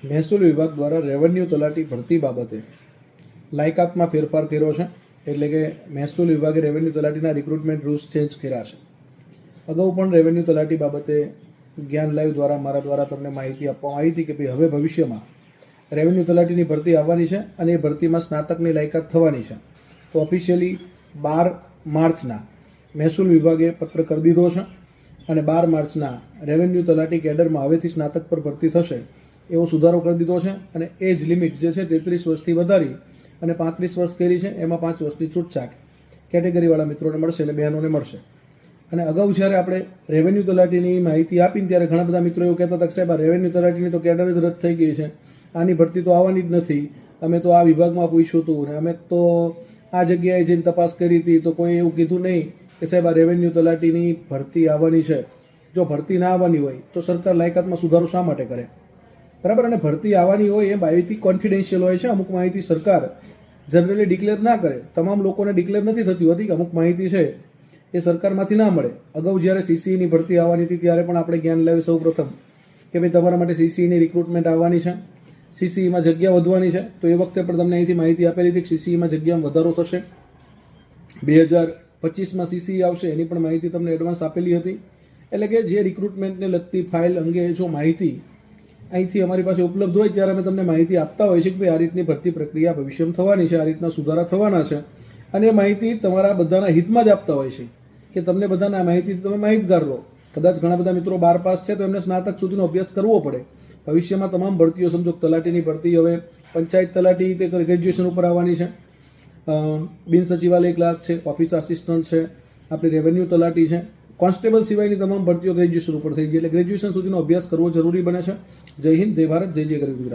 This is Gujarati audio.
મહેસૂલ વિભાગ દ્વારા રેવન્યુ તલાટી ભરતી બાબતે લાયકાતમાં ફેરફાર કર્યો છે. એટલે કે મહેસૂલ વિભાગે રેવન્યુ તલાટીના રિક્રુટમેન્ટ રૂલ્સ ચેન્જ કર્યા છે. અગાઉ પણ રેવન્યુ તલાટી બાબતે જ્ઞાન લાઈવ દ્વારા મારા દ્વારા તમને માહિતી આપવામાં આવી હતી કે ભાઈ હવે ભવિષ્યમાં રેવન્યુ તલાટીની ભરતી આવવાની છે અને એ ભરતીમાં સ્નાતકની લાયકાત થવાની છે. તો ઓફિશિયલી 12 માર્ચના મહેસૂલ વિભાગે પત્ર કરી દીધો છે અને 12 માર્ચના રેવન્યુ તલાટી કેડરમાં હવેથી સ્નાતક પર ભરતી થશે એવો સુધારો કરી દીધો છે. અને એજ લિમિટ જે છે 33 વર્ષથી વધારી અને 35 વર્ષ કરી છે, એમાં 5 વર્ષની છૂટછાટ કેટેગરીવાળા મિત્રોને મળશે અને બહેનોને મળશે. અને અગાઉ જ્યારે આપણે રેવન્યુ તલાટીની માહિતી આપીને ત્યારે ઘણા બધા મિત્રો એવું કહેતા હતા કે સાહેબ આ રેવન્યુ તલાટીની તો કેડર જ રદ થઈ ગઈ છે, આની ભરતી તો આવવાની જ નથી, અમે તો આ વિભાગમાં પૂછ્યું હતું ને અમે તો આ જગ્યાએ જઈને તપાસ કરી હતી તો કોઈ એવું કીધું નહીં કે સાહેબ આ રેવન્યુ તલાટીની ભરતી આવવાની છે. જો ભરતી ના આવવાની હોય તો સરકાર લાયકાતમાં સુધારો શા માટે કરે? બરાબર. અને ભરતી આવવાની હોય એ માહિતી કોન્ફિડેન્શિયલ હોય છે. અમુક માહિતી સરકાર જનરલી ડિક્લેર ના કરે, તમામ લોકોને ડિક્લેર નથી થતી હોતી કે અમુક માહિતી છે એ સરકારમાંથી ના મળે. અગાઉ જ્યારે સીસીઈની ભરતી આવવાની હતી ત્યારે પણ આપણે જ્ઞાન લાવી સૌ પ્રથમ કે ભાઈ તમારા માટે સીસીઈની રિક્રુટમેન્ટ આવવાની છે, સીસીઈમાં જગ્યા વધવાની છે. તો એ વખતે પણ તમને અહીંથી માહિતી આપેલી હતી કે સીસીઈમાં જગ્યામાં વધારો થશે. 2025માં સીસીઈ આવશે એની પણ માહિતી તમને એડવાન્સ આપેલી હતી. એટલે કે જે રિક્રુટમેન્ટને લગતી ફાઇલ અંગે જો માહિતી અહીંથી અમારી પાસે ઉપલબ્ધ હોય ત્યારે અમે તમને માહિતી આપતા હોઈએ છીએ કે ભાઈ આ રીતની ભરતી પ્રક્રિયા ભવિષ્યમાં થવાની છે, આ રીતના સુધારા થવાના છે. અને એ માહિતી તમારા બધાના હિતમાં જ આપતા હોય છે કે તમને બધાને આ માહિતીથી તમે માહિતગાર રહો. કદાચ ઘણા બધા મિત્રો 12 પાસ છે તો એમને સ્નાતક સુધીનો અભ્યાસ કરવો પડે. ભવિષ્યમાં તમામ ભરતીઓ સમજો તલાટીની ભરતી હવે પંચાયત તલાટી તે ગ્રેજ્યુએશન ઉપર આવવાની છે, બિન સચિવાલય ક્લાર્ક છે, ઓફિસ આસિસ્ટન્ટ છે, આપણી રેવન્યુ તલાટી છે, કોન્સ્ટેબલ સિવાયની તમામ ભરતીઓ ગ્રેજ્યુએશન ઉપર થઈ ગઈ. એટલે ગ્રેજ્યુએશન સુધીનો અભ્યાસ કરવો જરૂરી બને છે. જય હિન્દ, જય ભારત, જય જય ગરવી ગુજરાત.